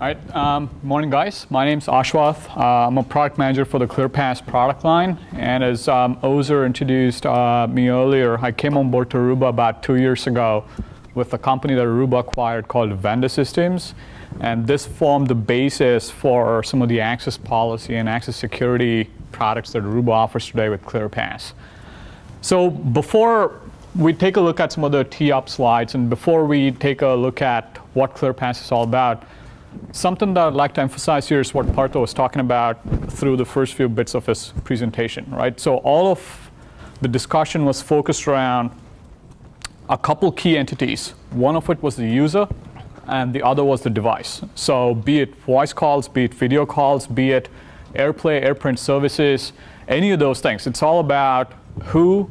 All right, morning guys. My name's Ashwath. I'm a product manager for the ClearPass product line. And as Ozer introduced me earlier, I came on board to Aruba about 2 years ago with a company that Aruba acquired called Vendor Systems. And this formed the basis for some of the access policy and access security products that Aruba offers today with ClearPass. So before we take a look at some of the tee-up slides, and before we take a look at what ClearPass is all about, something that I'd like to emphasize here is what Partho was talking about through the first few bits of his presentation, right? So all of the discussion was focused around a couple key entities. One of it was the user, and the other was the device. So be it voice calls, be it video calls, be it AirPlay, AirPrint services, any of those things. It's all about who,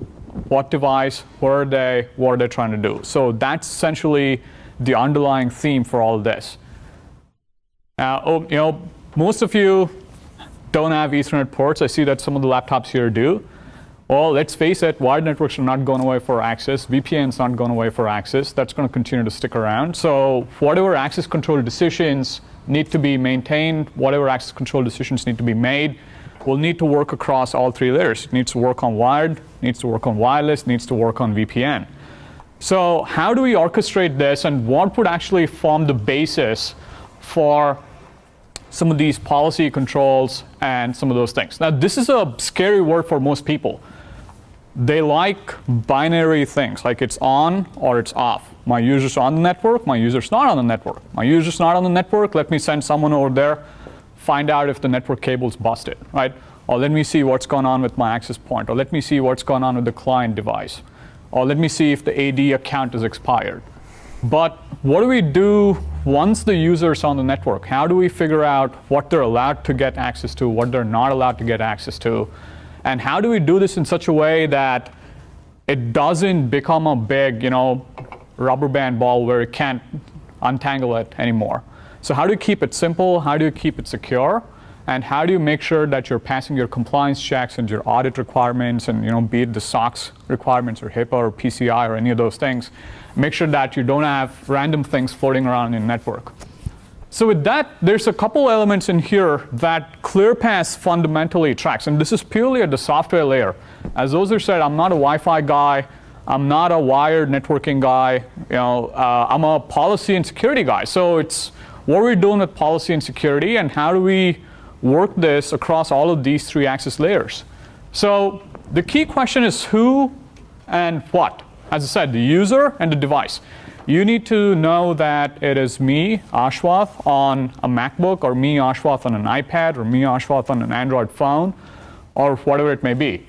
what device, what are they trying to do. So that's essentially the underlying theme for all of this. Now, most of you don't have Ethernet ports. I see that some of the laptops here do. Well, let's face it, wired networks are not going away for access. VPN's not going away for access. That's going to continue to stick around. So whatever access control decisions need to be maintained, whatever access control decisions need to be made, will need to work across all three layers. It needs to work on wired, needs to work on wireless, needs to work on VPN. So how do we orchestrate this, and what would actually form the basis for some of these policy controls and some of those things? Now, this is a scary word for most people. They like binary things, like it's on or it's off. My user's on the network, my user's not on the network. My user's not on the network, let me send someone over there, find out if the network cable's busted, right? Or let me see what's going on with my access point, or let me see what's going on with the client device, or let me see if the AD account is expired. But what do we do once the user's on the network? How do we figure out what they're allowed to get access to, what they're not allowed to get access to? And how do we do this in such a way that it doesn't become a big, rubber band ball where it can't untangle it anymore? So how do you keep it simple? How do you keep it secure? And how do you make sure that you're passing your compliance checks and your audit requirements and, be it the SOX requirements or HIPAA or PCI or any of those things? Make sure that you don't have random things floating around in the network. So with that, there's a couple elements in here that ClearPass fundamentally tracks, and this is purely at the software layer. As Ozer said, I'm not a Wi-Fi guy. I'm not a wired networking guy. I'm a policy and security guy. So it's what we're doing with policy and security, and how do we work this across all of these three access layers. So the key question is who and what. As I said, the user and the device. You need to know that it is me, Ashwath, on a MacBook, or me, Ashwath, on an iPad, or me, Ashwath, on an Android phone, or whatever it may be.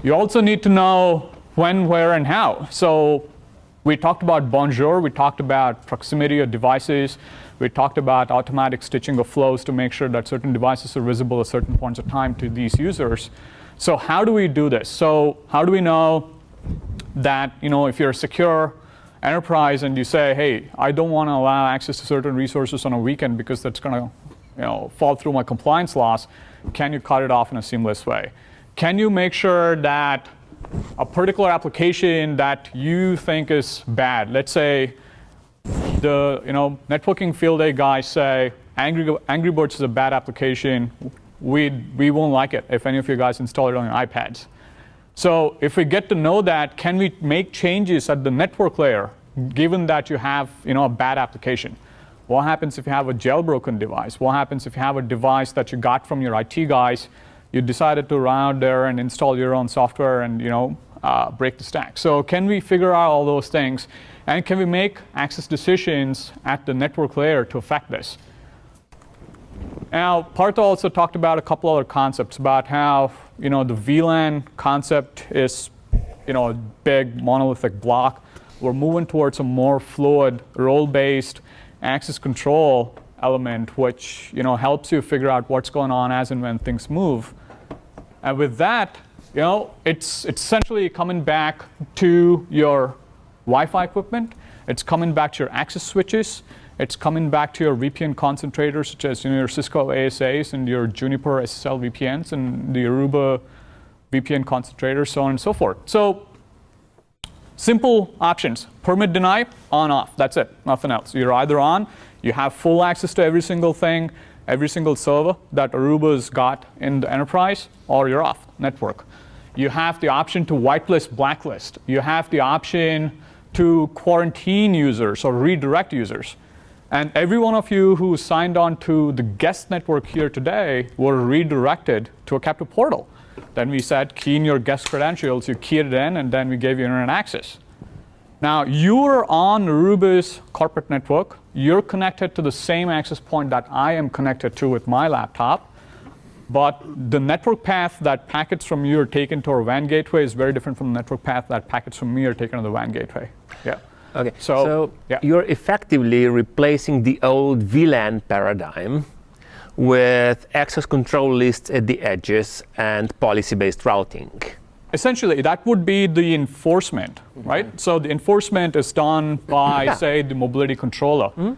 You also need to know when, where, and how. So we talked about bonjour, we talked about proximity of devices, we talked about automatic stitching of flows to make sure that certain devices are visible at certain points of time to these users. So how do we do this? So how do we know that, if you're a secure enterprise and you say, hey, I don't want to allow access to certain resources on a weekend because that's going to fall through my compliance laws, can you cut it off in a seamless way? Can you make sure that a particular application that you think is bad, let's say the networking field day guys say Angry Birds is a bad application, we won't like it if any of you guys install it on your iPads. So if we get to know that, can we make changes at the network layer given that you have a bad application? What happens if you have a jailbroken device? What happens if you have a device that you got from your IT guys, you decided to run out there and install your own software and break the stack? So can we figure out all those things? And can we make access decisions at the network layer to affect this? Now, Partho also talked about a couple other concepts about how the VLAN concept is a big monolithic block. We're moving towards a more fluid role-based access control element, which helps you figure out what's going on as and when things move. And with that, it's essentially coming back to your Wi-Fi equipment. It's coming back to your access switches. It's coming back to your VPN concentrators, such as your Cisco ASAs and your Juniper SSL VPNs and the Aruba VPN concentrators, so on and so forth. So Simple options. Permit deny, on, off. That's it. Nothing else. You're either on, you have full access to every single thing, every single server that Aruba's got in the enterprise, or you're off network. You have the option to whitelist, blacklist. You have the option to quarantine users or redirect users. And every one of you who signed on to the guest network here today were redirected to a captive portal. Then we said, key in your guest credentials, you keyed it in, and then we gave you internet access. Now, you're on Aruba's corporate network. You're connected to the same access point that I am connected to with my laptop. But the network path that packets from you are taken to our WAN gateway is very different from the network path that packets from me are taken to the WAN gateway. Yeah. Okay, so yeah. You're effectively replacing the old VLAN paradigm with access control lists at the edges and policy-based routing. Essentially, that would be the enforcement, right? So the enforcement is done by, say, the mobility controller.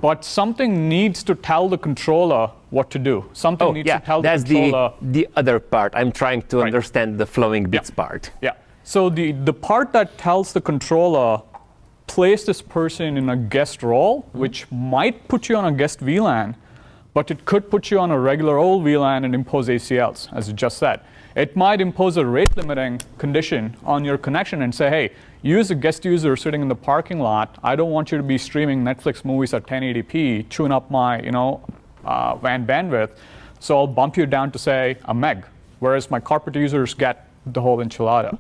But something needs to tell the controller what to do. Something needs to tell the controller. That's the other part. I'm trying to understand the flowing bits part. Yeah. So the part that tells the controller, place this person in a guest role, which might put you on a guest VLAN, but it could put you on a regular old VLAN and impose ACLs, as you just said. It might impose a rate limiting condition on your connection and say, hey, you as a guest user sitting in the parking lot, I don't want you to be streaming Netflix movies at 1080p, chewing up my WAN bandwidth, so I'll bump you down to, say, a meg, whereas my corporate users get the whole enchilada.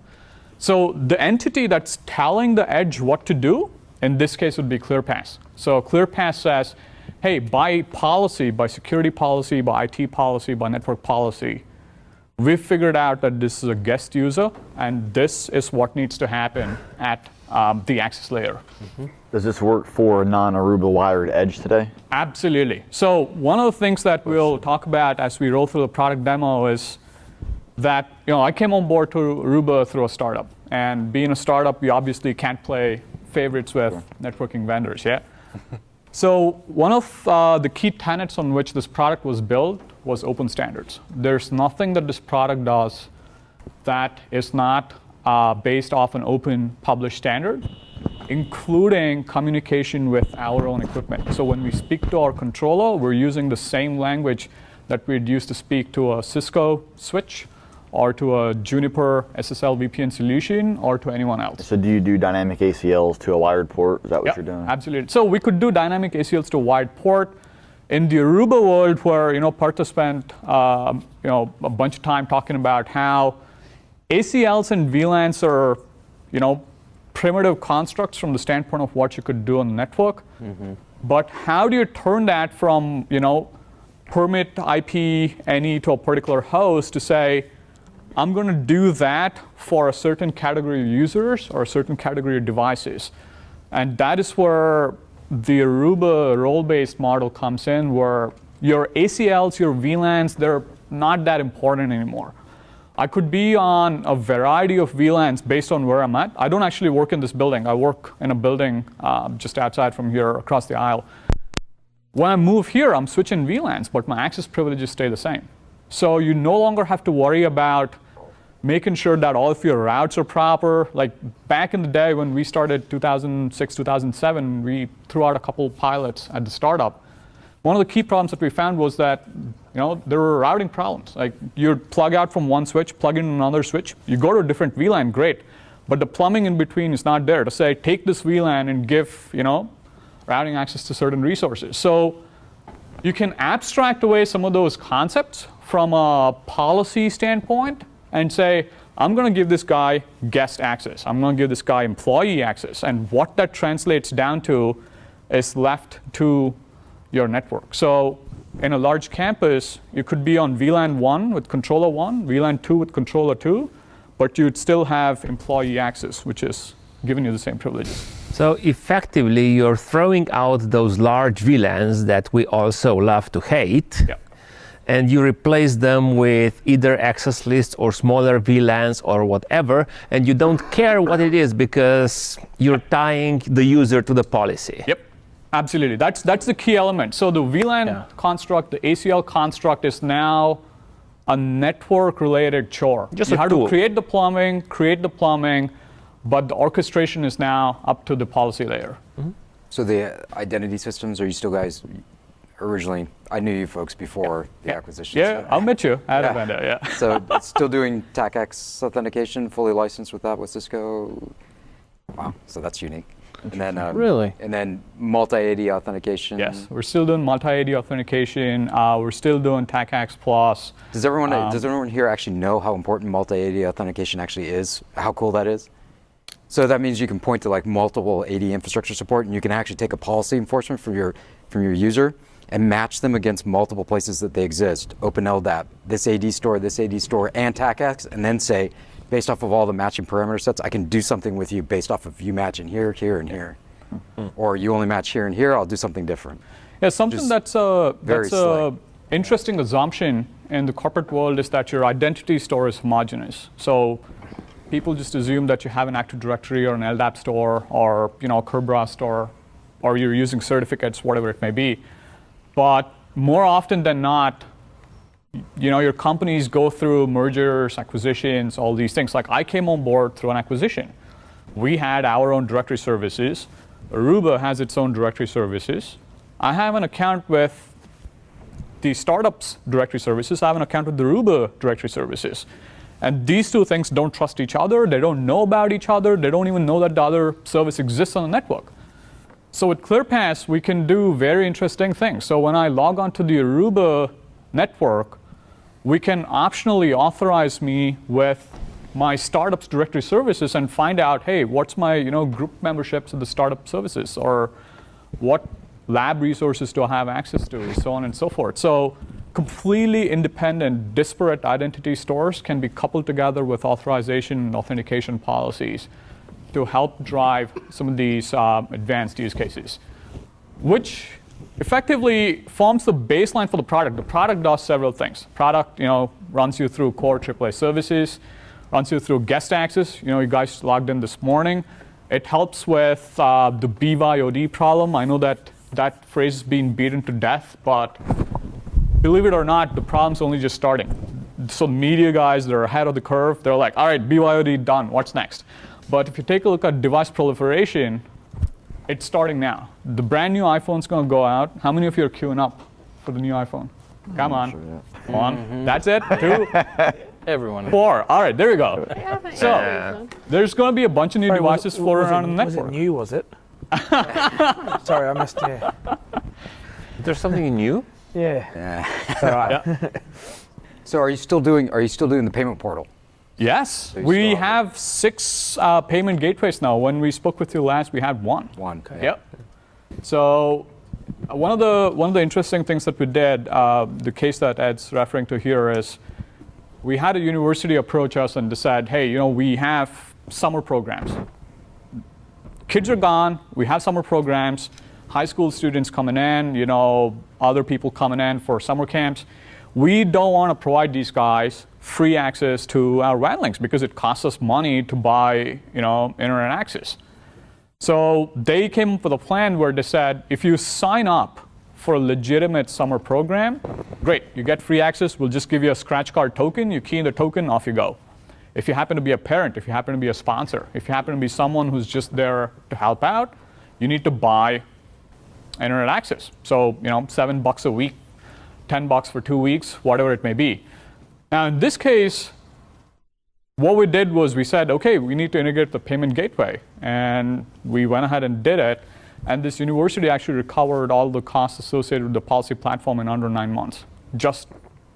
So the entity that's telling the edge what to do, in this case, would be ClearPass. So ClearPass says, hey, by policy, by security policy, by IT policy, by network policy, we've figured out that this is a guest user, and this is what needs to happen at the access layer. Does this work for non-Aruba wired edge today? Absolutely. So one of the things that we'll talk about as we roll through the product demo is that I came on board to Aruba through a startup. And being a startup, you obviously can't play favorites with networking vendors, yeah? So one of the key tenets on which this product was built was open standards. There's nothing that this product does that is not based off an open published standard, including communication with our own equipment. So when we speak to our controller, we're using the same language that we'd use to speak to a Cisco switch, or to a Juniper SSL VPN solution, or to anyone else. So do you do dynamic ACLs to a wired port? Is that what you're doing? Absolutely. So we could do dynamic ACLs to a wired port. In the Aruba world, where Partha spent a bunch of time talking about how ACLs and VLANs are primitive constructs from the standpoint of what you could do on the network. But how do you turn that from permit IP any to a particular host to say, I'm going to do that for a certain category of users or a certain category of devices. And that is where the Aruba role-based model comes in, where your ACLs, your VLANs, they're not that important anymore. I could be on a variety of VLANs based on where I'm at. I don't actually work in this building. I work in a building just outside from here, across the aisle. When I move here, I'm switching VLANs, but my access privileges stay the same. So you no longer have to worry about making sure that all of your routes are proper. Like back in the day when we started 2006, 2007, we threw out a couple pilots at the startup. One of the key problems that we found was that there were routing problems. Like you'd plug out from one switch, plug in another switch. You go to a different VLAN, great. But the plumbing in between is not there to say, take this VLAN and give routing access to certain resources. So you can abstract away some of those concepts from a policy standpoint and say, I'm going to give this guy guest access. I'm going to give this guy employee access. And what that translates down to is left to your network. So in a large campus, you could be on VLAN 1 with controller 1, VLAN 2 with controller 2, but you'd still have employee access, which is giving you the same privileges. So effectively, you're throwing out those large VLANs that we also love to hate. Yeah. And you replace them with either access lists or smaller VLANs or whatever, and you don't care what it is because you're tying the user to the policy. Yep, absolutely. That's the key element. So the VLAN construct, the ACL construct is now a network-related chore. Just you a have tool. to create the plumbing, but the orchestration is now up to the policy layer. So the identity systems, are you still guys originally? I knew you folks before the acquisition. Yeah, I'll meet you at a vendor, yeah. So it's still doing TACX authentication, fully licensed with that with Cisco. Wow, so that's unique. And then Really? And then multi-AD authentication. Yes, we're still doing multi-AD authentication. We're still doing TACX Plus. Does everyone here actually know how important multi-AD authentication actually is? How cool that is? So that means you can point to like multiple AD infrastructure support, and you can actually take a policy enforcement from your user and match them against multiple places that they exist. Open LDAP, this AD store, and TACX, and then say, based off of all the matching parameter sets, I can do something with you based off of you matching here, here, and here. Or you only match here and here, I'll do something different. Yeah, something that's a interesting assumption in the corporate world is that your identity store is homogeneous. So people just assume that you have an Active Directory or an LDAP store or a Kerberos store, or you're using certificates, whatever it may be. But more often than not, your companies go through mergers, acquisitions, all these things. Like I came on board through an acquisition. We had our own directory services. Aruba has its own directory services. I have an account with the startups directory services. I have an account with the Aruba directory services. And these two things don't trust each other. They don't know about each other. They don't even know that the other service exists on the network. So with ClearPass, we can do very interesting things. So when I log on to the Aruba network, we can optionally authorize me with my startups directory services and find out, hey, what's my group memberships of the startup services, or what lab resources do I have access to, so on and so forth. So completely independent, disparate identity stores can be coupled together with authorization and authentication policies to help drive some of these advanced use cases, which effectively forms the baseline for the product. The product does several things. Product, runs you through core AAA services, runs you through guest access. You guys logged in this morning. It helps with the BYOD problem. I know that phrase is being beaten to death, but believe it or not, the problem's only just starting. So media guys, they're ahead of the curve. They're like, all right, BYOD done, what's next? But if you take a look at device proliferation, it's starting now. The brand new iPhone's going to go out. How many of you are queuing up for the new iPhone? Come on. Sure, One. That's it? Two? Everyone. Four. All right, there we go. So there's going to be a bunch of new devices floating around in the network. Was it new, was it? Sorry, I missed you. There's something new? Yeah. It's all right. Yeah. So are you still doing the payment portal? Yes, you we still have 6 payment gateways now. When we spoke with you last, we had 1. One. Okay. Yep. So one of the interesting things that we did, the case that Ed's referring to here, is we had a university approach us and decide, hey, we have summer programs. Kids are gone. We have summer programs. High school students coming in, other people coming in for summer camps. We don't want to provide these guys free access to our WAN links because it costs us money to buy, internet access. So they came up with a plan where they said, if you sign up for a legitimate summer program, great, you get free access. We'll just give you a scratch card token. You key in the token, off you go. If you happen to be a parent, if you happen to be a sponsor, if you happen to be someone who's just there to help out, you need to buy internet access. So, $7 a week, $10 for 2 weeks, whatever it may be. Now, in this case, what we did was we said, okay, we need to integrate the payment gateway. And we went ahead and did it. And this university actually recovered all the costs associated with the policy platform in under 9 months, just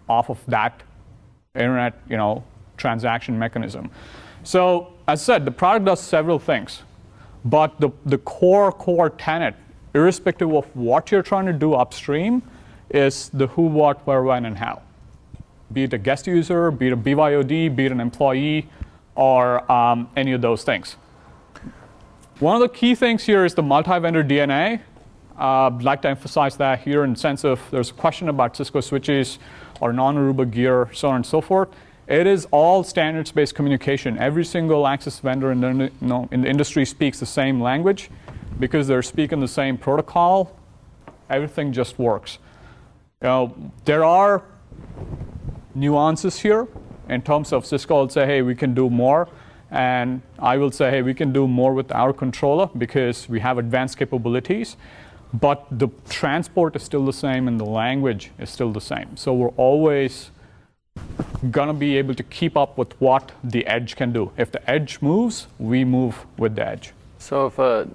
off of that internet, transaction mechanism. So, as I said, the product does several things. But the core tenet, irrespective of what you're trying to do upstream, is the who, what, where, when, and how. Be it a guest user, be it a BYOD, be it an employee, or any of those things. One of the key things here is the multi-vendor DNA. I'd like to emphasize that here in the sense of there's a question about Cisco switches or non-Aruba gear, so on and so forth. It is all standards-based communication. Every single access vendor in the industry speaks the same language. Because they're speaking the same protocol, everything just works. There are nuances here in terms of Cisco will say, hey, we can do more. And I will say, hey, we can do more with our controller because we have advanced capabilities, but the transport is still the same and the language is still the same. So we're always going to be able to keep up with what the edge can do. If the edge moves, we move with the edge. So if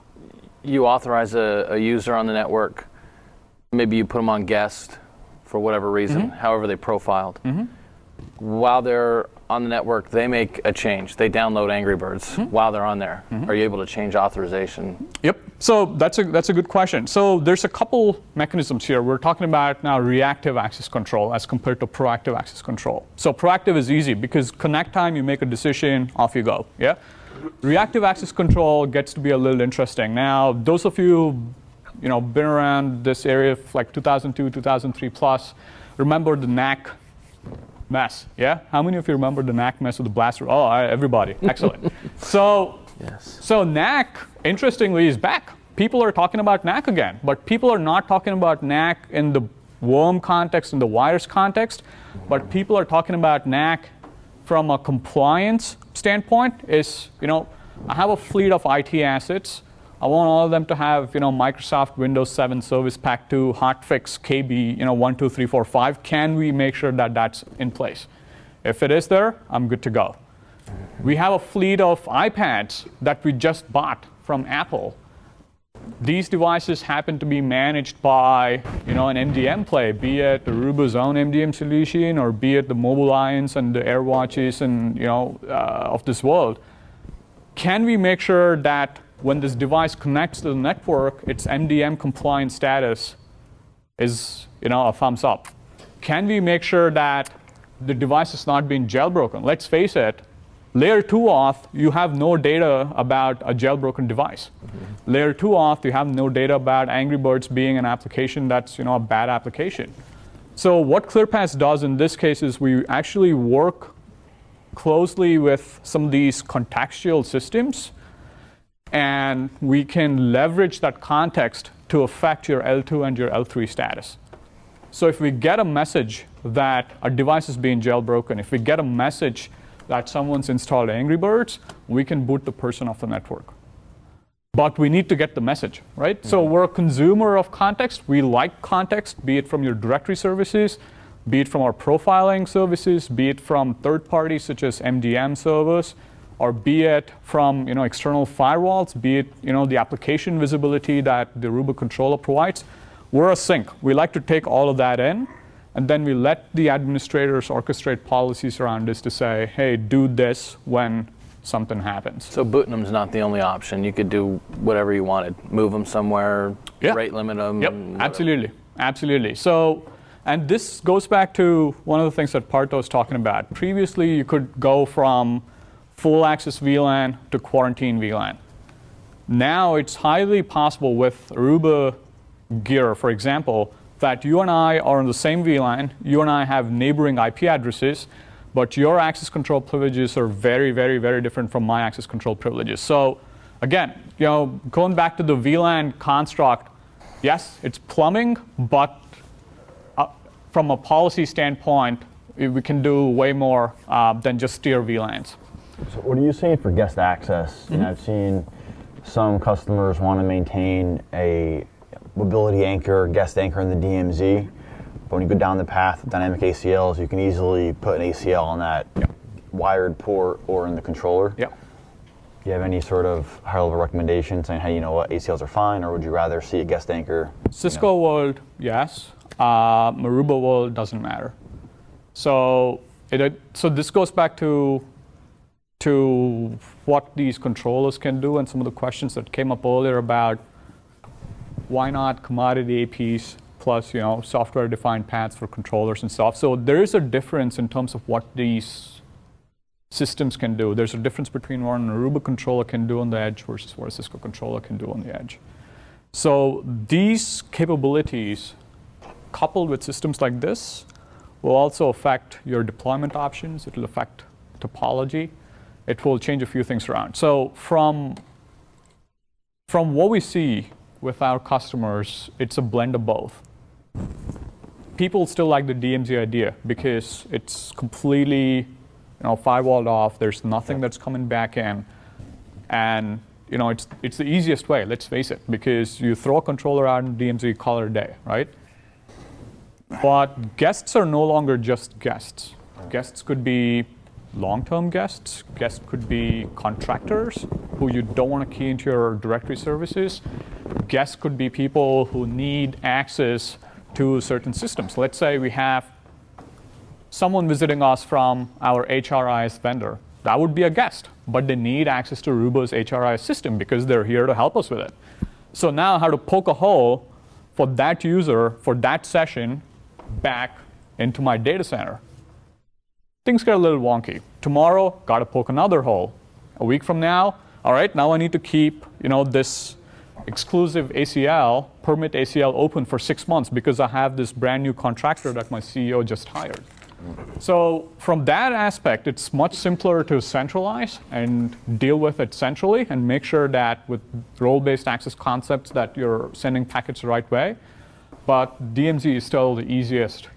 you authorize a user on the network, maybe you put them on guest for whatever reason, however they profiled. While they're on the network, they make a change. They download Angry Birds while they're on there. Are you able to change authorization? Yep. So that's a good question. So there's a couple mechanisms here. We're talking about now reactive access control as compared to proactive access control. So proactive is easy because connect time, you make a decision, off you go. Yeah. Reactive access control gets to be a little interesting. Now, those of you, been around this area like 2002, 2003 plus, remember the NAC mess, yeah? How many of you remember the NAC mess with the blaster? Oh, everybody, excellent. So NAC, interestingly, is back. People are talking about NAC again, but people are not talking about NAC in the worm context, in the virus context, but people are talking about NAC from a compliance standpoint is, I have a fleet of IT assets. I want all of them to have, Microsoft Windows 7 Service Pack 2, hotfix KB, 1, 2, 3, 4, 5. Can we make sure that that's in place? If it is there, I'm good to go. We have a fleet of iPads that we just bought from Apple. These devices happen to be managed by, an MDM play, be it Aruba's own MDM solution or be it the Mobile Lions and the AirWatches and, of this world. Can we make sure that when this device connects to the network, its MDM compliant status is, a thumbs up? Can we make sure that the device is not being jailbroken? Let's face it, layer 2 auth, you have no data about a jailbroken device. Layer 2 auth, you have no data about Angry Birds being an application that's, a bad application. So what ClearPass does in this case is we actually work closely with some of these contextual systems, and we can leverage that context to affect your L2 and your L3 status. So if we get a message that a device is being jailbroken, if we get a message that someone's installed Angry Birds, we can boot the person off the network. But we need to get the message, right? So we're a consumer of context. We like context, be it from your directory services, be it from our profiling services, be it from third parties such as MDM servers, or be it from external firewalls, be it the application visibility that the Aruba controller provides. We're a sink. We like to take all of that in, and then we let the administrators orchestrate policies around this to say, hey, do this when something happens. So booting them's not the only option. You could do whatever you wanted. Move them somewhere, rate limit them. Yep, absolutely. So, and this goes back to one of the things that Partho was talking about. Previously, you could go from full access VLAN to quarantine VLAN. Now it's highly possible with Aruba gear, for example, that you and I are on the same VLAN, you and I have neighboring IP addresses, but your access control privileges are very, very, very different from my access control privileges. So again, going back to the VLAN construct, yes, it's plumbing, but from a policy standpoint, we can do way more than just steer VLANs. So what are you saying for guest access? I've seen some customers want to maintain a mobility anchor, guest anchor in the DMZ. But when you go down the path of dynamic ACLs, you can easily put an ACL on that wired port or in the controller. Yeah. Do you have any sort of high-level recommendation saying, hey, ACLs are fine, or would you rather see a guest anchor? Cisco world, yes. Aruba world doesn't matter. So this goes back to what these controllers can do and some of the questions that came up earlier about why not commodity APs plus software-defined paths for controllers and stuff. So there is a difference in terms of what these systems can do. There's a difference between what an Aruba controller can do on the edge versus what a Cisco controller can do on the edge. So these capabilities, coupled with systems like this, will also affect your deployment options. It will affect topology. It will change a few things around. So from what we see with our customers, it's a blend of both. People still like the DMZ idea because it's completely firewalled off. There's nothing that's coming back in, and it's the easiest way. Let's face it, because you throw a controller out in DMZ, call it a day, right? But guests are no longer just guests. Guests could be long-term guests. Guests could be contractors who you don't want to key into your directory services. Guests could be people who need access to certain systems. Let's say we have someone visiting us from our HRIS vendor. That would be a guest, but they need access to Aruba's HRIS system because they're here to help us with it. So now I have to poke a hole for that user, for that session, back into my data center. Things get a little wonky. Tomorrow, got to poke another hole. A week from now, all right, now I need to keep this exclusive ACL, permit ACL open for 6 months because I have this brand new contractor that my CEO just hired. So from that aspect, it's much simpler to centralize and deal with it centrally and make sure that with role-based access concepts that you're sending packets the right way. But DMZ is still the easiest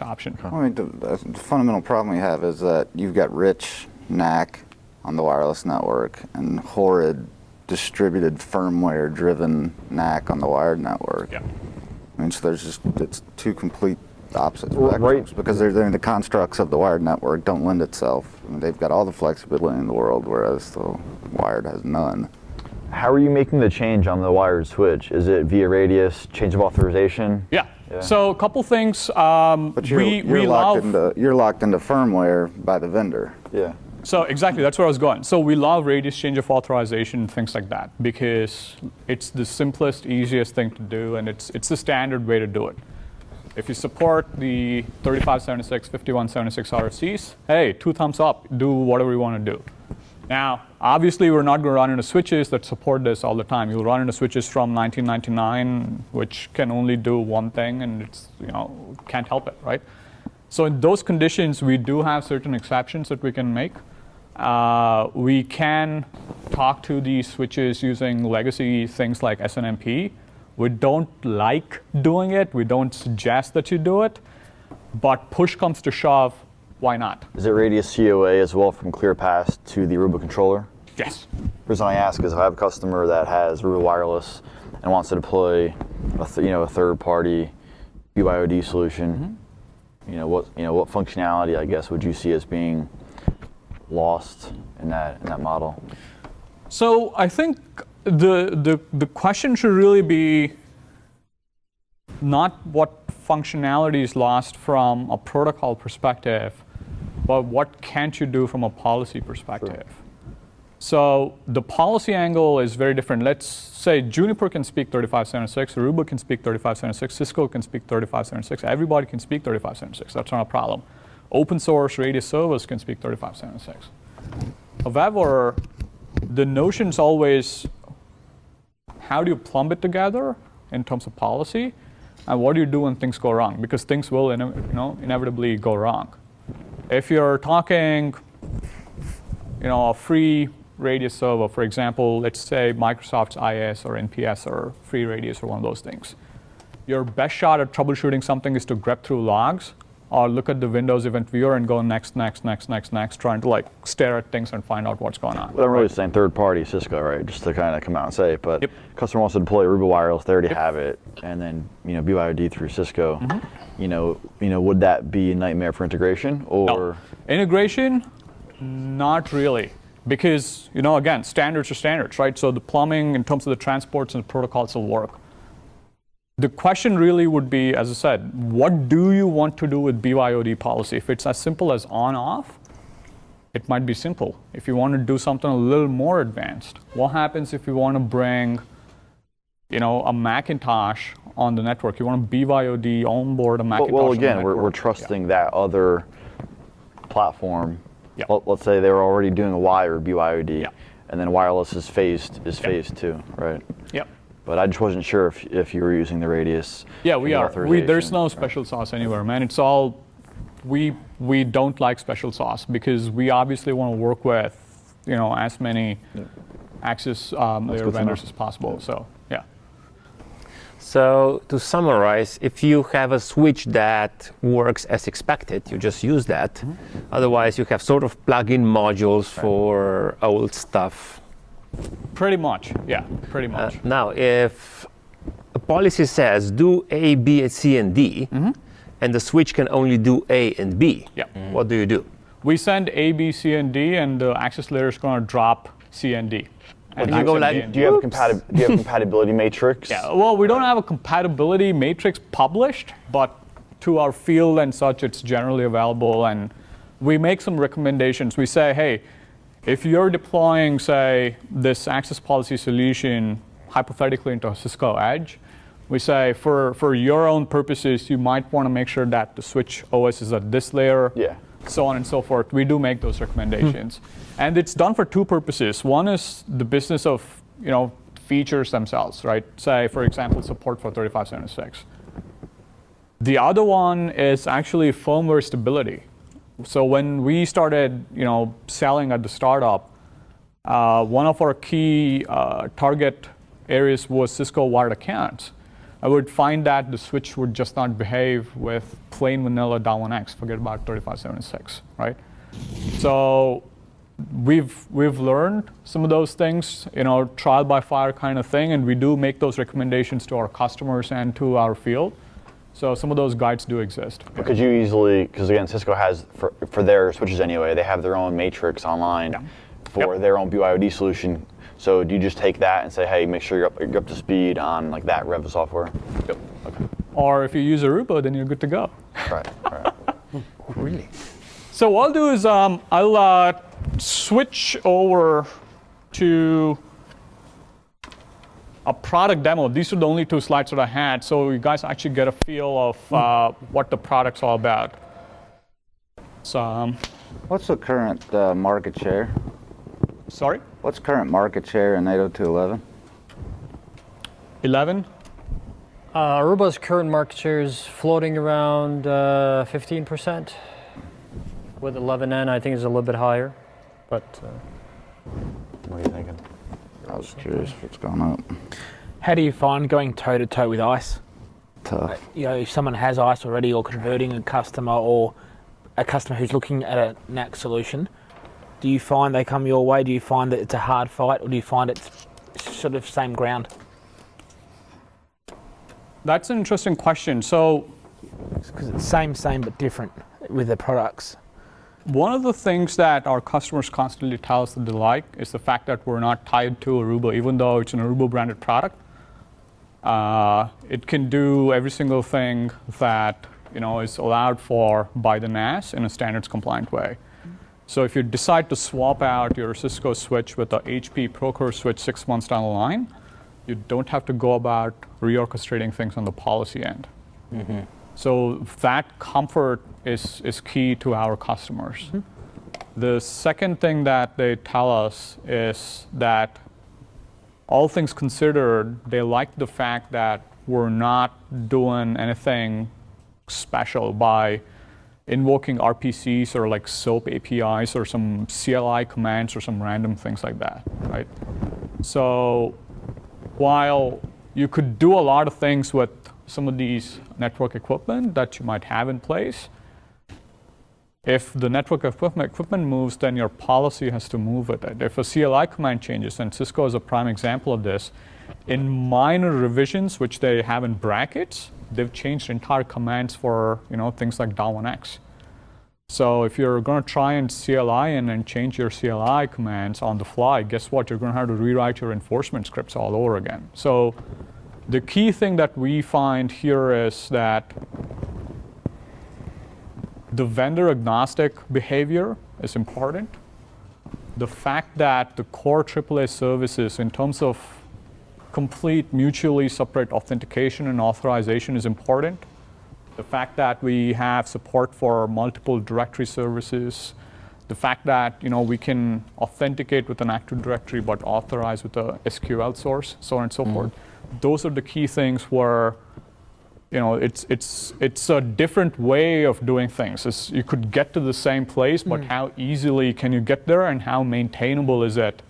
option. I mean, the fundamental problem we have is that you've got rich NAC on the wireless network and horrid distributed firmware-driven NAC on the wired network. Yeah. I mean, so it's two complete opposite Right. spectrums because the constructs of the wired network don't lend itself. I mean, they've got all the flexibility in the world, whereas the wired has none. How are you making the change on the wired switch? Is it via radius, change of authorization? Yeah. So a couple things. But you're locked into firmware by the vendor. Yeah. So exactly, that's where I was going. So we love radius change of authorization, things like that, because it's the simplest, easiest thing to do, and it's the standard way to do it. If you support the 3576, 5176 RFCs, hey, 2 thumbs up, do whatever you want to do. Now, obviously, we're not going to run into switches that support this all the time. You'll run into switches from 1999, which can only do one thing, and it's can't help it, right? So in those conditions, we do have certain exceptions that we can make. We can talk to these switches using legacy things like SNMP. We don't like doing it. We don't suggest that you do it. But push comes to shove, why not? Is it radius COA as well from ClearPass to the Aruba controller? Yes. The reason I ask is if I have a customer that has Aruba Wireless and wants to deploy a third-party BYOD solution, what functionality, I guess, would you see as being lost in that model? So I think the question should really be not what functionality is lost from a protocol perspective, but what can't you do from a policy perspective. Sure. So the policy angle is very different. Let's say Juniper can speak 3576, Aruba can speak 3576, Cisco can speak 3576, everybody can speak 3576. That's not a problem. Open source radius servers can speak 3576. However, the notion's always how do you plumb it together in terms of policy, and what do you do when things go wrong? Because things will inevitably go wrong. If you're talking a free radius server, for example, let's say Microsoft's IS or NPS or free radius or one of those things. Your best shot at troubleshooting something is to grep through logs or look at the Windows event viewer and go next, trying to stare at things and find out what's going on. Well, I'm really saying third-party Cisco, right? Just to kind of come out and say it. But customer wants to deploy Aruba Wireless, they already have it, and then BYOD through Cisco. Mm-hmm. Would that be a nightmare for integration or? No. Integration, not really. Because, again, standards are standards, right? So the plumbing in terms of the transports and the protocols will work. The question really would be, as I said, what do you want to do with BYOD policy? If it's as simple as on-off, it might be simple. If you want to do something a little more advanced, what happens if you want to bring, a Macintosh on the network? You want to BYOD onboard a Macintosh Well, on the again, network. we're trusting that other platform. Yeah. Let's say they were already doing a wired BYOD, Yeah. and then wireless is phased 2, right? Yep. But I just wasn't sure if you were using the radius. Yeah, we are. authorization. There's no special sauce anywhere, man. It's all, we don't like special sauce because we obviously want to work with, as many access layer vendors as possible. So, yeah. So to summarize, if you have a switch that works as expected, you just use that. Otherwise, you have sort of plug-in modules for old stuff. Pretty much, yeah, pretty much. Now, if a policy says do A, B, C, and D, and the switch can only do A and B, what do you do? We send A, B, C, and D, and the access layer is going to drop C and D. And you go like, Do you have a compatibility matrix? Yeah, well, we don't have a compatibility matrix published, but to our field and such, it's generally available. And we make some recommendations. We say, hey, if you're deploying, say, this access policy solution hypothetically into a Cisco Edge, we say for your own purposes, you might want to make sure that the switch OS is at this layer. Yeah. So on and so forth. We do make those recommendations. And it's done for two purposes. One is the business of, features themselves, right? Say, for example, support for 3576. The other one is actually firmware stability. So when we started, selling at the startup, one of our key target areas was Cisco wired accounts. I would find that the switch would just not behave with plain vanilla Down1X. Forget about 3576, right? So we've learned some of those things, trial by fire kind of thing, and we do make those recommendations to our customers and to our field. So some of those guides do exist. But could you easily, because again, Cisco has, for their switches anyway, they have their own matrix online for their own BYOD solution. So do you just take that and say, hey, make sure you're up to speed on like that rev software? Yep. Okay. Or if you use Aruba, then you're good to go. Right. Really? So what I'll do is I'll switch over to a product demo. These are the only two slides that I had, so you guys actually get a feel of what the product's all about. So, What's the current market share? sorry, What's current market share in 802.11? 11. Aruba's current market share is floating around 15%. With 11N, I think it's a little bit higher, but. What are you thinking? I was curious what's going up. How do you find going toe to toe with ICE? Tough. If someone has ICE already, or converting a customer, or a customer who's looking at a NAC solution, do you find they come your way? Do you find that it's a hard fight, or do you find it's sort of same ground? That's an interesting question. So Because it's same but different with the products. one of the things that our customers constantly tell us that they like is the fact that we're not tied to Aruba, even though it's an Aruba branded product. It can do every single thing that is allowed for by the NAS in a standards compliant way. So if you decide to swap out your Cisco switch with a HP Procore switch 6 months down the line, you don't have to go about reorchestrating things on the policy end. So that comfort is key to our customers. The second thing that they tell us is that all things considered, they like the fact that we're not doing anything special by invoking RPCs or like SOAP APIs or some CLI commands or some random things like that, right? So while you could do a lot of things with some of these network equipment that you might have in place, if the network equipment moves, then your policy has to move with it. If a CLI command changes, and Cisco is a prime example of this, in minor revisions, which they have in brackets, they've changed entire commands for things like Down1X. So if you're going to try and CLI and change your CLI commands on the fly, guess what? You're going to have to rewrite your enforcement scripts all over again. So the key thing that we find here is that the vendor agnostic behavior is important. The fact that the core AAA services in terms of complete mutually separate authentication and authorization is important. The fact that we have support for multiple directory services, the fact that we can authenticate with an Active Directory but authorize with a SQL source, so on and so forth. Those are the key things where it's a different way of doing things. You could get to the same place, but how easily can you get there, and how maintainable is it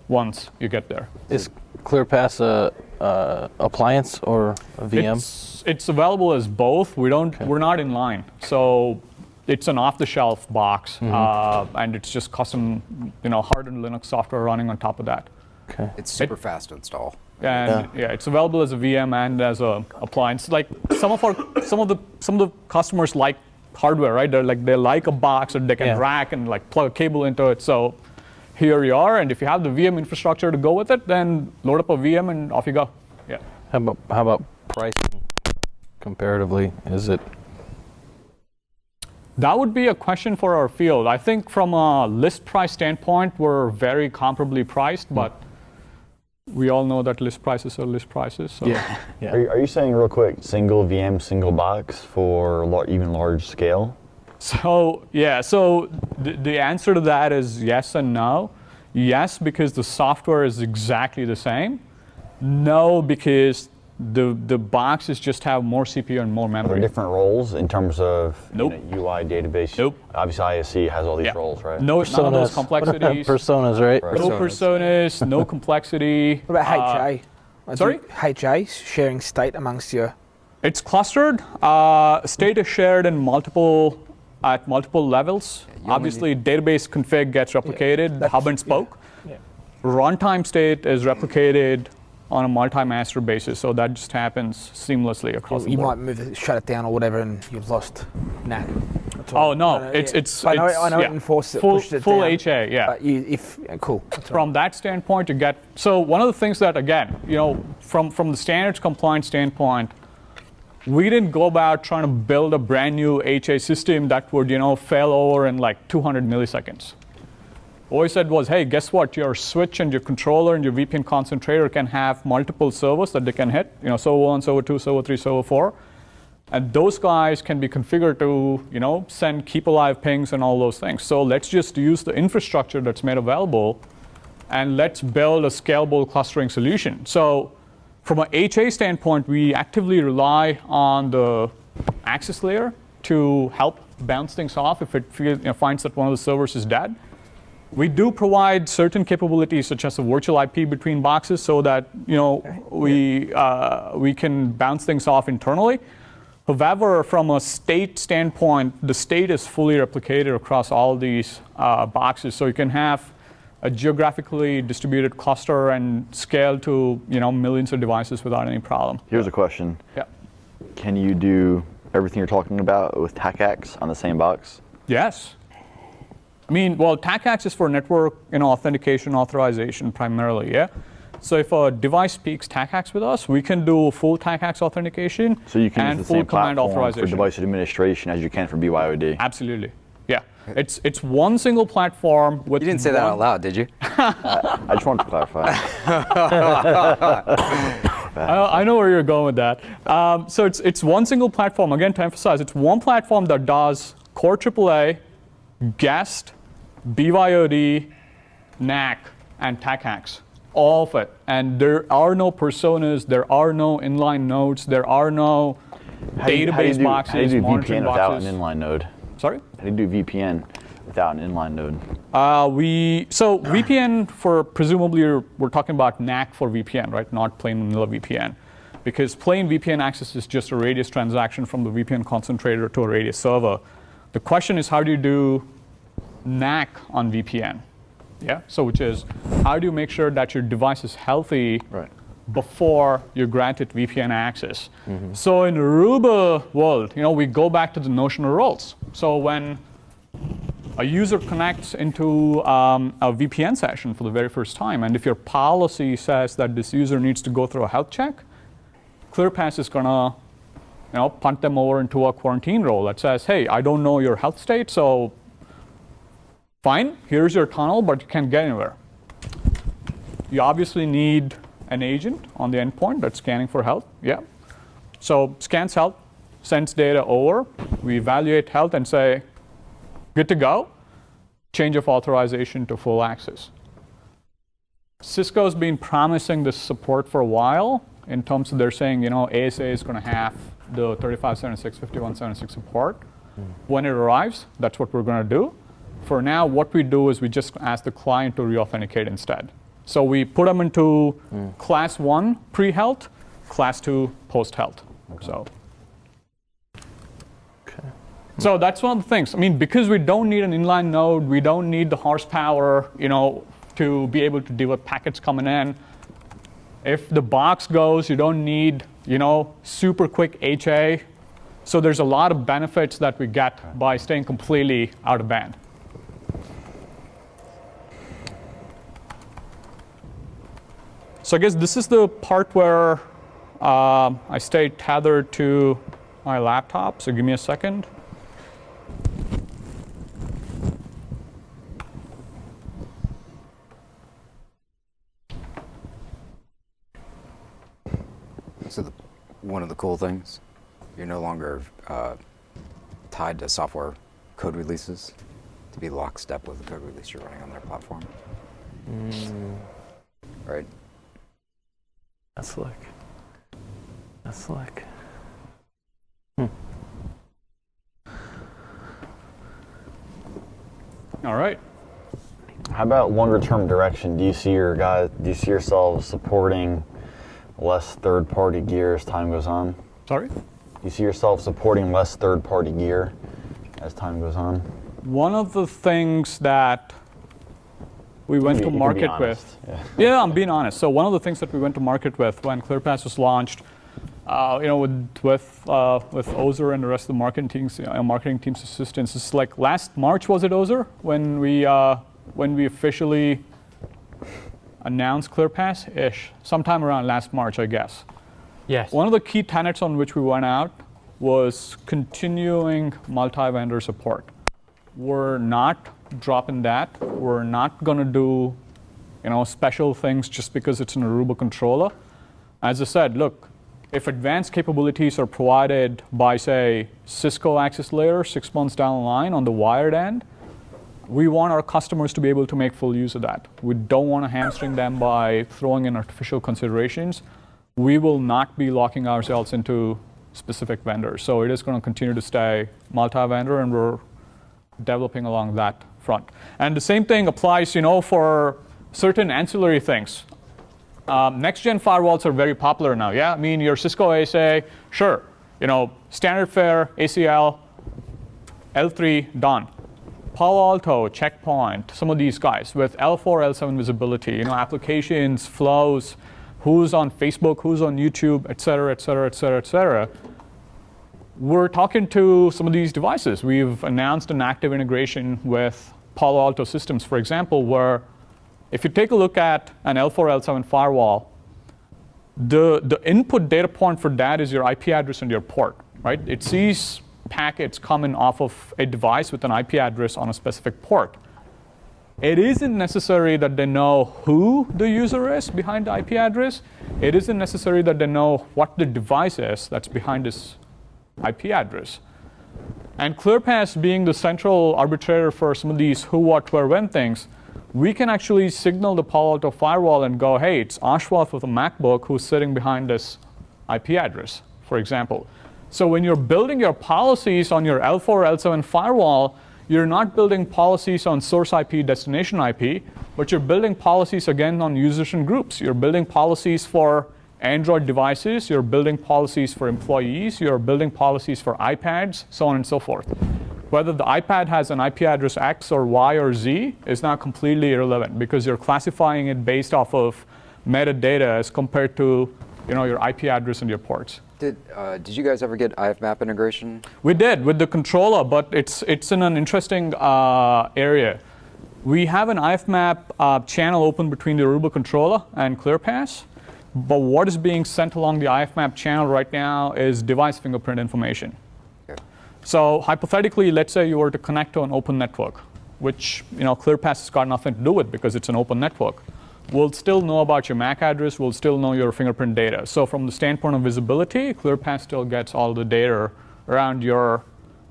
once you get there? Is ClearPass appliance or a VM? It's available as both. We're not in line. So it's an off-the-shelf box, and it's just custom, hardened Linux software running on top of that. Okay. It's super fast to install. And it's available as a VM and as a appliance. Like some of the customers like hardware, right? They like a box that they can rack and like plug a cable into it. So here you are, and if you have the VM infrastructure to go with it, then load up a VM and off you go. Yeah. How about pricing comparatively? Is it? That would be a question for our field. I think from a list price standpoint, we're very comparably priced, but we all know that list prices are list prices. So. Yeah. Are you saying real quick, single VM, single box for even large scale? So the answer to that is yes and no. Yes, because the software is exactly the same. No, because the boxes just have more CPU and more Are memory. there different roles in terms of Nope. UI database? Nope. Obviously, ISC has all these roles, right? No, none of those complexities. Personas, right? No personas, no complexity. What about HA? Sorry? HA, sharing state amongst your... It's clustered. State is shared at multiple levels. Obviously, database config gets replicated, hub and spoke. Runtime state is replicated on a multi-master basis, so that just happens seamlessly across the You board. might shut it down or whatever, and you've lost NAC. That's Oh all. no, No, it's I know it enforced it, full pushed it full down. HA, yeah. But cool. That's all From that standpoint, you get so one of the things that again, from the standards compliance standpoint, we didn't go about trying to build a brand new HA system that would fail over in like 200 milliseconds. All we said was, hey, guess what? Your switch and your controller and your VPN concentrator can have multiple servers that they can hit. Server 1, server 2, server 3, server 4. And those guys can be configured to, send keep alive pings and all those things. So let's just use the infrastructure that's made available and let's build a scalable clustering solution. So from an HA standpoint, we actively rely on the access layer to help bounce things off if it finds that one of the servers is dead. We do provide certain capabilities, such as a virtual IP between boxes, so that we can bounce things off internally. However, from a state standpoint, the state is fully replicated across all these boxes, so you can have a geographically distributed cluster and scale to millions of devices without any problem. Here's a question. Yeah. Can you do everything you're talking about with TACACS on the same box? Yes. I mean, well, TACACS is for network authentication authorization primarily, yeah? So if a device speaks TACACS with us, we can do full TACACS authentication So you can and use the full same command platform for authorization. device administration as you can for BYOD. Absolutely, yeah. It's one single platform with. You didn't say that out loud, did you? I just wanted to clarify. I know where you're going with that. So it's one single platform. Again, to emphasize, it's one platform that does core AAA, guest, BYOD, NAC, and TACACS. All of it. And there are no personas, there are no inline nodes, there are no database boxes, How do you do monitoring VPN without boxes. an inline node? Sorry? How do you do VPN without an inline node? So VPN for presumably we're talking about NAC for VPN, right? Not plain vanilla VPN. Because plain VPN access is just a radius transaction from the VPN concentrator to a radius server. The question is, how do you do NAC on VPN? Yeah. So which is, how do you make sure that your device is healthy before you grant it VPN access? So in Aruba world, we go back to the notion of roles. So when a user connects into a VPN session for the very first time, and if your policy says that this user needs to go through a health check, ClearPass is gonna punt them over into a quarantine role that says, hey, I don't know your health state, so fine, here's your tunnel, but you can't get anywhere. You obviously need an agent on the endpoint that's scanning for health, yeah. So scans health, sends data over, we evaluate health and say, good to go, change of authorization to full access. Cisco's been promising this support for a while in terms of they're saying, ASA is going to have the 3576, 5176 support. When it arrives, that's what we're going to do. For now, what we do is we just ask the client to re-authenticate instead. So we put them into class 1 pre-health, class 2 post-health. So that's one of the things. I mean, because we don't need an inline node, we don't need the horsepower, to be able to deal with packets coming in. If the box goes, you don't need, super quick HA. So there's a lot of benefits that we get by staying completely out of band. So I guess this is the part where I stay tethered to my laptop. So give me a second. So one of the cool things, you're no longer tied to software code releases to be lockstep with the code release you're running on their platform. Right? That's slick. That's slick. All right. How about longer term direction? Do you see yourselves supporting less third-party gear as time goes on? Sorry? Do you see yourself supporting less third-party gear as time goes on? One of the things that we went to market with. Yeah, I'm being honest. So one of the things that we went to market with when ClearPass was launched, with Ozer and the rest of the marketing team's assistance, is like last March, was it, Ozer, when we officially announced ClearPass-ish, sometime around last March, I guess. Yes. One of the key tenets on which we went out was continuing multi-vendor support. We're not dropping that. We're not going to do, special things just because it's an Aruba controller. As I said, look, if advanced capabilities are provided by, say, Cisco access layer 6 months down the line on the wired end, we want our customers to be able to make full use of that. We don't want to hamstring them by throwing in artificial considerations. We will not be locking ourselves into specific vendors. So it is going to continue to stay multi-vendor, and we're developing along that front. And the same thing applies, for certain ancillary things. Next-gen firewalls are very popular now, yeah? I mean, your Cisco ASA, sure. Standard fare, ACL, L3, done. Palo Alto, Checkpoint, some of these guys with L4, L7 visibility, applications, flows, who's on Facebook, who's on YouTube, et cetera, et cetera, et cetera, et cetera. We're talking to some of these devices. We've announced an active integration with Palo Alto systems, for example, where if you take a look at an L4, L7 firewall, the input data point for that is your IP address and your port, right? It sees packets coming off of a device with an IP address on a specific port. It isn't necessary that they know who the user is behind the IP address. It isn't necessary that they know what the device is that's behind this IP address. And ClearPass being the central arbitrator for some of these who, what, where, when things, we can actually signal the Palo Alto firewall and go, hey, it's Ashwath with a MacBook who's sitting behind this IP address, for example. So when you're building your policies on your L4, L7 firewall, you're not building policies on source IP, destination IP, but you're building policies, again, on users and groups. You're building policies for Android devices. You're building policies for employees. You're building policies for iPads, so on and so forth. Whether the iPad has an IP address X or Y or Z is now completely irrelevant because you're classifying it based off of metadata as compared to your IP address and your ports. Did you guys ever get IFMAP integration? We did with the controller, but it's in an interesting area. We have an IFMAP channel open between the Aruba controller and ClearPass, but what is being sent along the IFMAP channel right now is device fingerprint information. Okay. So hypothetically, let's say you were to connect to an open network, which ClearPass has got nothing to do with because it's an open network. We'll still know about your MAC address. We'll still know your fingerprint data. So from the standpoint of visibility, ClearPass still gets all the data around your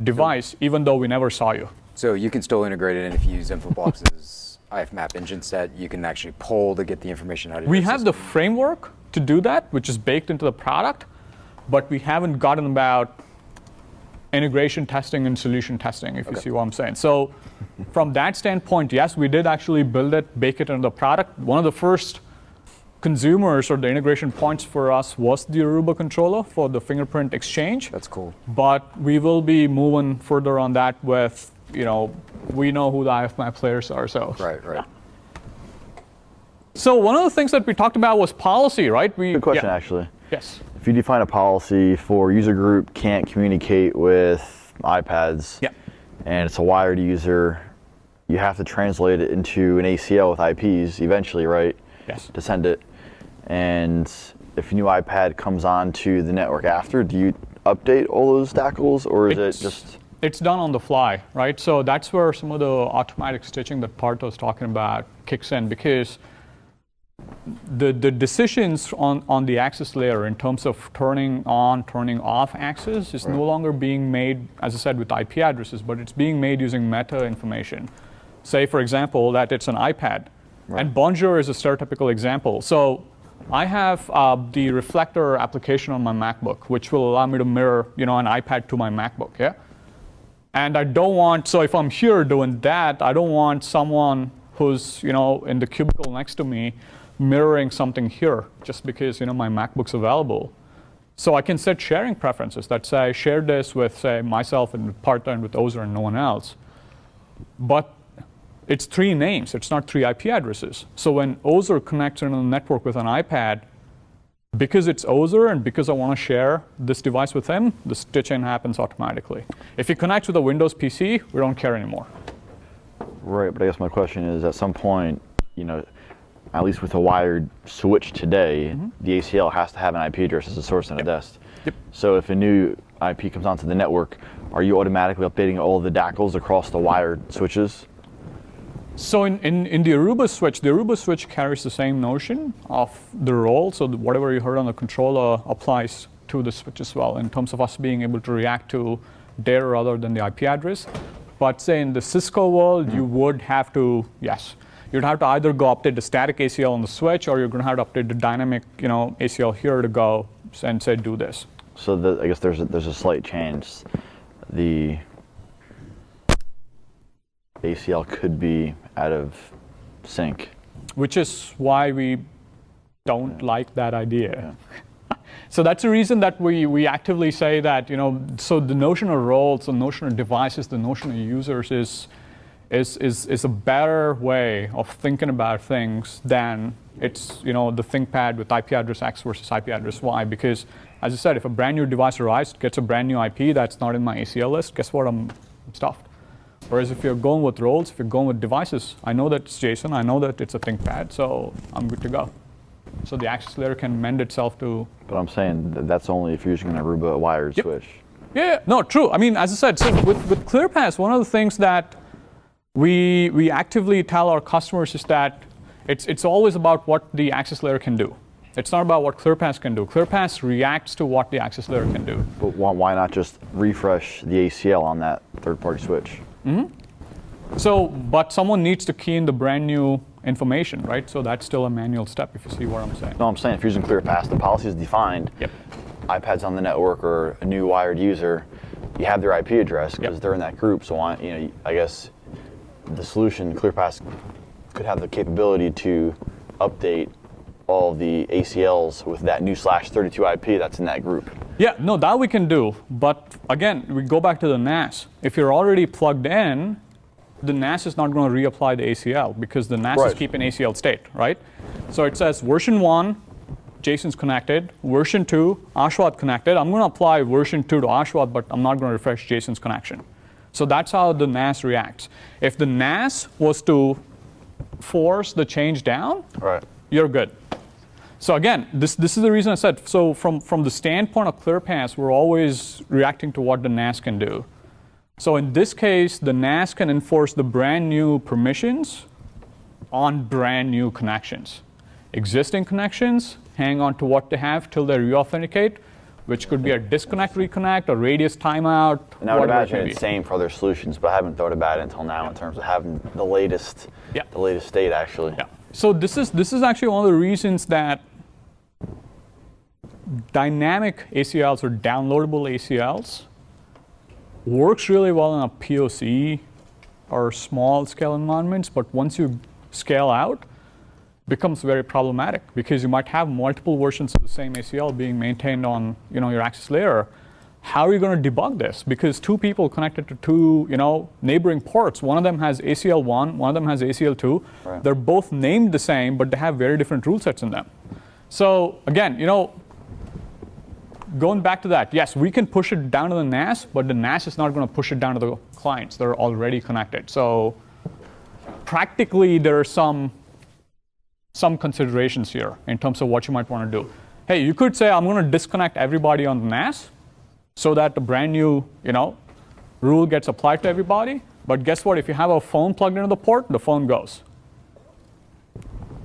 device, even though we never saw you. So you can still integrate it, and if you use Infoblox's IFMAP engine set, you can actually poll to get the information out of your We have system. the framework to do that, which is baked into the product, but we haven't gotten about integration testing and solution testing, if you see what I'm saying. So from that standpoint, yes, we did actually build it, bake it into the product. One of the first consumers or the integration points for us was the Aruba controller for the fingerprint exchange. That's cool. But we will be moving further on that with, we know who the IFMAP players are, so. Right. So one of the things that we talked about was policy, right? Good question, actually. Yes. If you define a policy for user group can't communicate with iPads, and it's a wired user, you have to translate it into an ACL with IPs eventually, right? Yes. To send it. And if a new iPad comes onto the network after, do you update all those DACLs, or is it just? It's done on the fly, right? So that's where some of the automatic stitching that Partha was talking about kicks in, because the decisions on the access layer in terms of turning on, turning off access is no longer being made, as I said, with IP addresses, but it's being made using meta information. Say, for example, that it's an iPad. And Bonjour is a stereotypical example. So I have the reflector application on my MacBook, which will allow me to mirror, an iPad to my MacBook, yeah? And I don't want, so if I'm here doing that, I don't want someone who's, in the cubicle next to me mirroring something here just because, my MacBook's available. So I can set sharing preferences that say, share this with, say, myself and with Partha and with Ozer and no one else. But it's 3 names, it's not 3 IP addresses. So when Ozer connects into the network with an iPad, because it's Ozer and because I want to share this device with him, the stitch-in happens automatically. If he connects with a Windows PC, we don't care anymore. Right, but I guess my question is, at some point, at least with a wired switch today, the ACL has to have an IP address as a source and a dest. Yep. So if a new IP comes onto the network, are you automatically updating all the DACLs across the wired switches? So in the Aruba switch carries the same notion of the role. So whatever you heard on the controller applies to the switch as well in terms of us being able to react to data rather than the IP address. But say in the Cisco world, you would have to, you'd have to either go update the static ACL on the switch, or you're going to have to update the dynamic, ACL here to go and say do this. So I guess there's a slight change. The ACL could be out of sync. Which is why we don't like that idea. So that's the reason that we actively say that, so the notion of roles, the notion of devices, the notion of users is a better way of thinking about things than it's, the ThinkPad with IP address X versus IP address Y. Because, as I said, if a brand new device arrives, gets a brand new IP that's not in my ACL list, guess what? I'm stuffed. Whereas if you're going with roles, if you're going with devices, I know that it's JSON, I know that it's a ThinkPad, so I'm good to go. So the access layer can mend itself to. But I'm saying that's only if you're using an Aruba wired switch. Yeah, no, true. I mean, as I said, so with ClearPass, one of the things that we actively tell our customers is that it's always about what the access layer can do. It's not about what ClearPass can do. ClearPass reacts to what the access layer can do. But why not just refresh the ACL on that third-party switch? So, but someone needs to key in the brand new information, right? So that's still a manual step, if you see what I'm saying. No, I'm saying if you're using ClearPass, the policy is defined. Yep. iPads on the network or a new wired user, you have their IP address because they're in that group. So I guess the solution, ClearPass, could have the capability to update all the ACLs with that new /32 IP that's in that group. Yeah, no, that we can do. But again, we go back to the NAS. If you're already plugged in, the NAS is not going to reapply the ACL because the NAS is keeping ACL state, right? So it says version 1, JSON's connected. Version 2, Ashwat connected. I'm going to apply version 2 to Ashwat, but I'm not going to refresh JSON's connection. So that's how the NAS reacts. If the NAS was to force the change down, you're good. So again, this is the reason I said, so from the standpoint of ClearPass, we're always reacting to what the NAS can do. So in this case, the NAS can enforce the brand new permissions on brand new connections. Existing connections hang on to what they have till they re-authenticate, which could be a disconnect, reconnect, a radius timeout. And I would imagine it's the same for other solutions, but I haven't thought about it until now in terms of having the latest state actually. Yeah. So this is actually one of the reasons that dynamic ACLs or downloadable ACLs works really well in a POC or small scale environments, but once you scale out, it becomes very problematic because you might have multiple versions of the same ACL being maintained on your access layer. How are you going to debug this? Because two people connected to two neighboring ports, one of them has ACL1, one of them has ACL2. Right. They're both named the same, but they have very different rule sets in them. So again, going back to that, yes, we can push it down to the NAS, but the NAS is not going to push it down to the clients. They're already connected. So practically, there are some considerations here in terms of what you might want to do. Hey, you could say, I'm going to disconnect everybody on the NAS so that the brand new rule gets applied to everybody. But guess what? If you have a phone plugged into the port, the phone goes.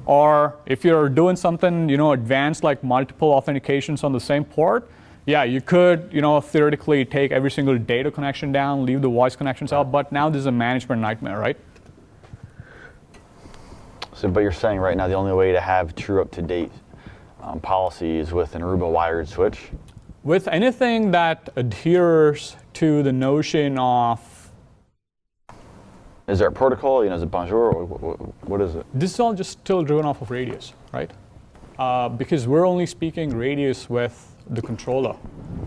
Or if you're doing something advanced like multiple authentications on the same port, yeah, you could theoretically take every single data connection down, leave the voice connections out, but now this is a management nightmare, right? So, but you're saying right now the only way to have true up-to-date policy is with an Aruba wired switch? With anything that adheres to the notion of... Is there a protocol? Is it Bonjour? Or what is it? This is all just still driven off of radius, right? Because we're only speaking radius with the controller.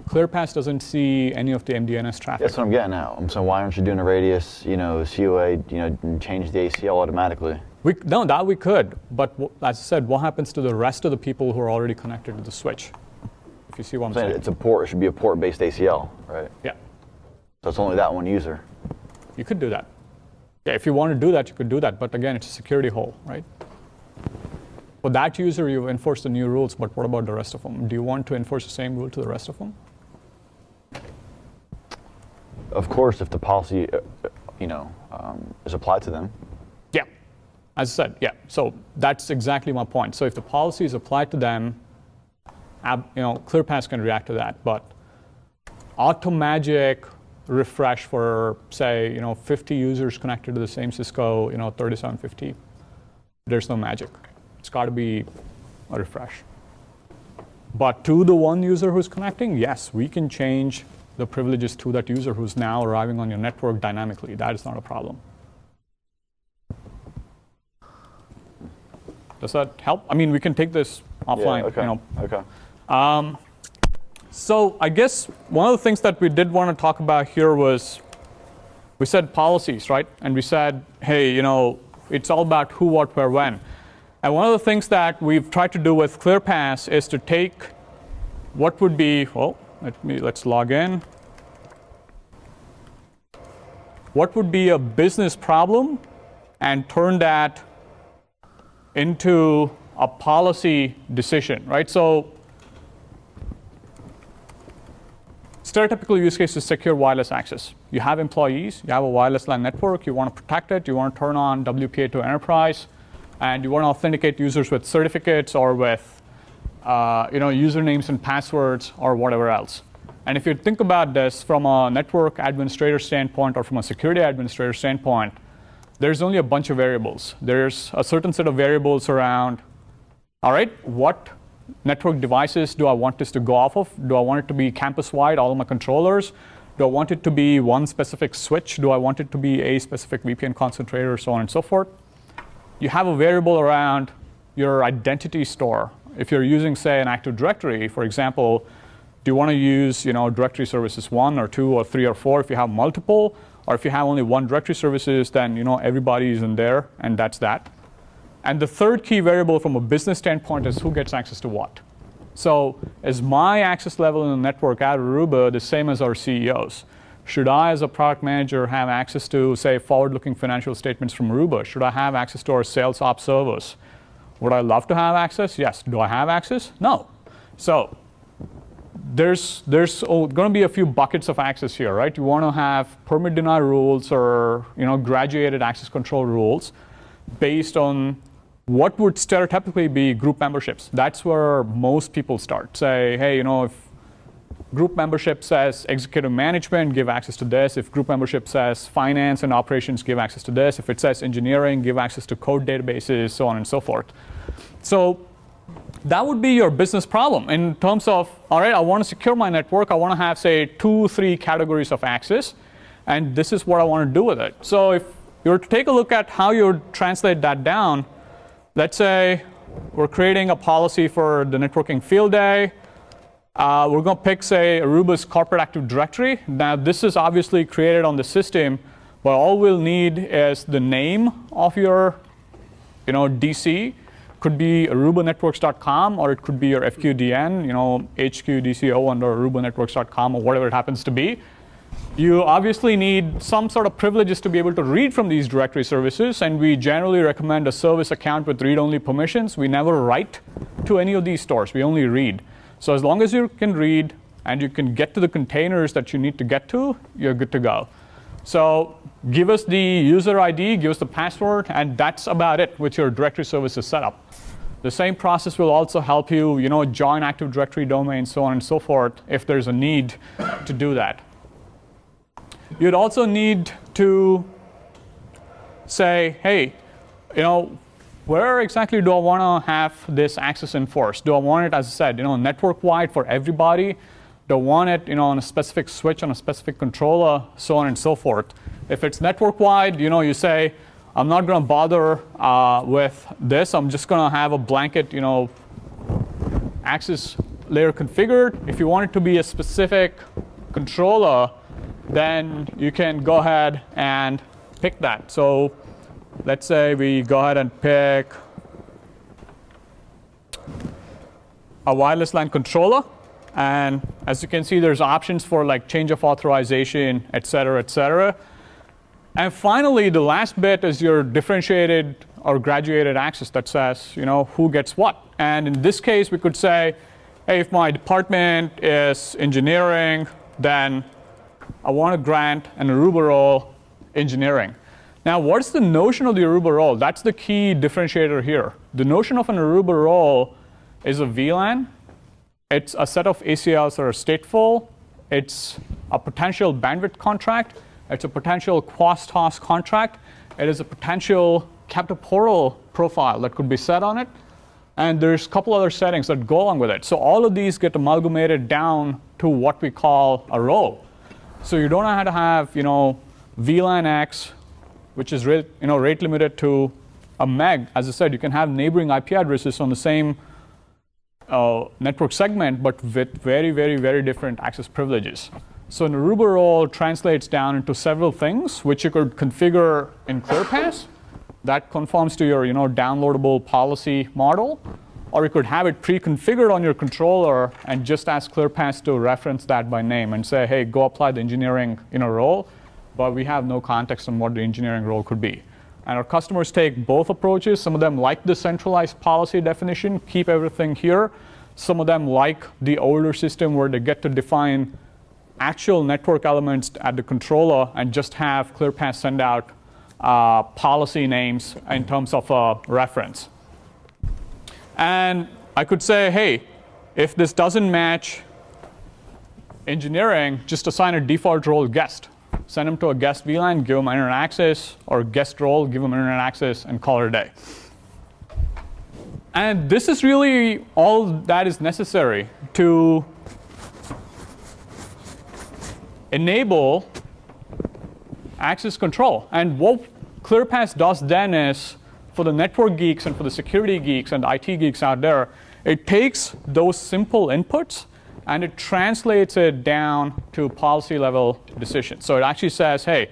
ClearPass doesn't see any of the MDNS traffic. That's what I'm getting at. So why aren't you doing a radius, COA, and change the ACL automatically? No, that we could. But as I said, what happens to the rest of the people who are already connected to the switch? If you see what I'm saying. It's a port. It should be a port-based ACL, right? Yeah. So it's only that one user. You could do that. Yeah, if you want to do that, you could do that. But again, it's a security hole, right? For that user, you enforce the new rules, but what about the rest of them? Do you want to enforce the same rule to the rest of them? Of course, if the policy, is applied to them. Yeah. As I said, yeah. So that's exactly my point. So if the policy is applied to them, ClearPass can react to that. But automagic refresh for, say, 50 users connected to the same Cisco, 3750, there's no magic. It's got to be a refresh. But to the one user who's connecting, yes, we can change the privileges to that user who's now arriving on your network dynamically. That is not a problem. Does that help? I mean, we can take this offline. Yeah, okay. So I guess one of the things that we did want to talk about here was, we said policies, right? And we said, hey, it's all about who, what, where, when. And one of the things that we've tried to do with ClearPass is to take what would be, let's log in. What would be a business problem and turn that into a policy decision, right? So stereotypical use case is secure wireless access. You have employees, you have a wireless LAN network, you want to protect it, you want to turn on WPA to enterprise, and you want to authenticate users with certificates or with usernames and passwords or whatever else. And if you think about this from a network administrator standpoint or from a security administrator standpoint, there's only a bunch of variables. There's a certain set of variables around, all right, what network devices do I want this to go off of? Do I want it to be campus-wide, all of my controllers? Do I want it to be one specific switch? Do I want it to be a specific VPN concentrator, so on and so forth? You have a variable around your identity store. If you're using, say, an Active Directory, for example, do you want to use directory services 1 or 2 or 3 or 4? If you have multiple, or if you have only one directory services, then everybody is in there, and that's that. And the third key variable from a business standpoint is who gets access to what. So is my access level in the network at Aruba the same as our CEO's? Should I, as a product manager, have access to, say, forward-looking financial statements from Aruba? Should I have access to our sales ops servers? Would I love to have access? Yes. Do I have access? No. So there's going to be a few buckets of access here, right? You want to have permit deny rules or graduated access control rules based on what would stereotypically be group memberships. That's where most people start. Say, hey, if group membership says executive management, give access to this. If group membership says finance and operations, give access to this. If it says engineering, give access to code databases, so on and so forth. So that would be your business problem in terms of, all right, I want to secure my network. I want to have, say, 2, 3 categories of access, and this is what I want to do with it. So if you were to take a look at how you would translate that down, let's say we're creating a policy for the networking field day. We're going to pick, say, Aruba's corporate Active Directory. Now, this is obviously created on the system, but all we'll need is the name of your DC. Could be arubanetworks.com, or it could be your FQDN, HQDCO under arubanetworks.com, or whatever it happens to be. You obviously need some sort of privileges to be able to read from these directory services, and we generally recommend a service account with read-only permissions. We never write to any of these stores. We only read. So as long as you can read and you can get to the containers that you need to get to, you're good to go. So give us the user ID, give us the password, and that's about it with your directory services setup. The same process will also help you, join Active Directory domains, so on and so forth, if there's a need to do that. You'd also need to say, hey, where exactly do I want to have this access enforced? Do I want it, as I said, network-wide for everybody? Do I want it, on a specific switch, on a specific controller, so on and so forth? If it's network-wide, you say, I'm not going to bother with this. I'm just going to have a blanket, access layer configured. If you want it to be a specific controller, then you can go ahead and pick that. So let's say we go ahead and pick a wireless LAN controller. And as you can see, there's options for like change of authorization, et cetera, et cetera. And finally, the last bit is your differentiated or graduated access that says, who gets what. And in this case, we could say, hey, if my department is engineering, then I want to grant an Aruba role engineering. Now, what's the notion of the Aruba role? That's the key differentiator here. The notion of an Aruba role is a VLAN. It's a set of ACLs that are stateful. It's a potential bandwidth contract. It's a potential cross-toss contract. It is a potential temporal profile that could be set on it. And there's a couple other settings that go along with it. So all of these get amalgamated down to what we call a role. So you don't have to have, VLAN X, which is rate limited to a meg. As I said, you can have neighboring IP addresses on the same network segment, but with very, very, very different access privileges. So an Aruba role translates down into several things, which you could configure in ClearPass. That conforms to your downloadable policy model. Or you could have it pre-configured on your controller and just ask ClearPass to reference that by name and say, hey, go apply the engineering role. But we have no context on what the engineering role could be. And our customers take both approaches. Some of them like the centralized policy definition, keep everything here. Some of them like the older system where they get to define actual network elements at the controller and just have ClearPass send out policy names in terms of a reference. And I could say, hey, if this doesn't match engineering, just assign a default role guest. Send them to a guest VLAN, give them internet access, or guest role, give them internet access, and call it a day. And this is really all that is necessary to enable access control. And what ClearPass does then is, for the network geeks and for the security geeks and IT geeks out there, it takes those simple inputs and it translates it down to policy level decisions. So it actually says, hey,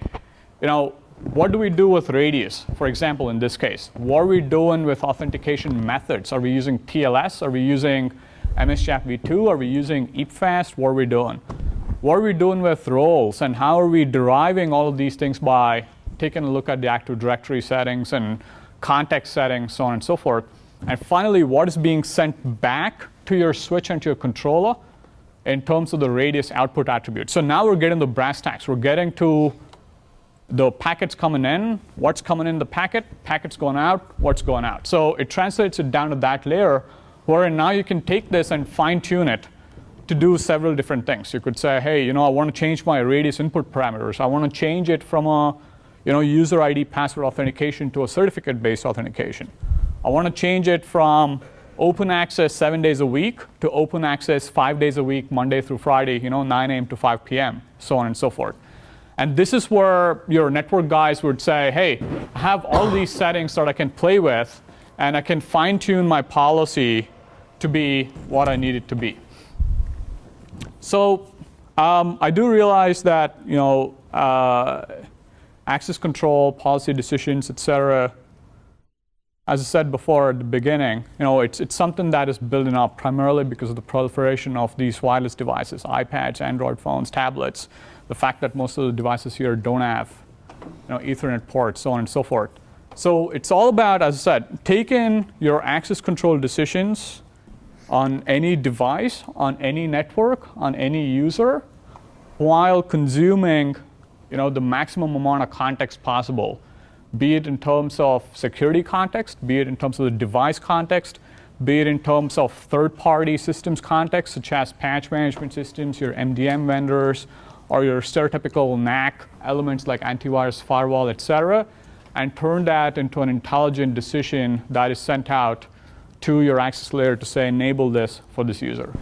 what do we do with radius, for example, in this case? What are we doing with authentication methods? Are we using TLS? Are we using MSCHAP v2? Are we using EAPFast? What are we doing? What are we doing with roles? And how are we deriving all of these things by taking a look at the Active Directory settings and context settings, so on and so forth. And finally, what is being sent back to your switch and to your controller in terms of the radius output attribute. So now we're getting the brass tacks. We're getting to the packets coming in, what's coming in the packet, packets going out, what's going out. So it translates it down to that layer, where now you can take this and fine-tune it to do several different things. You could say, hey, I want to change my radius input parameters. I want to change it from a user ID password authentication to a certificate-based authentication. I want to change it from open access 7 days a week to open access 5 days a week, Monday through Friday, 9 a.m. to 5 p.m., so on and so forth. And this is where your network guys would say, hey, I have all these settings that I can play with, and I can fine tune my policy to be what I need it to be. So I do realize that access control, policy decisions, etc. As I said before at the beginning, it's something that is building up primarily because of the proliferation of these wireless devices, iPads, Android phones, tablets, the fact that most of the devices here don't have Ethernet ports, so on and so forth. So it's all about, as I said, taking your access control decisions on any device, on any network, on any user, while consuming the maximum amount of context possible, be it in terms of security context, be it in terms of the device context, be it in terms of third-party systems context, such as patch management systems, your MDM vendors, or your stereotypical NAC elements like antivirus, firewall, etc., and turn that into an intelligent decision that is sent out to your access layer to say, enable this for this user.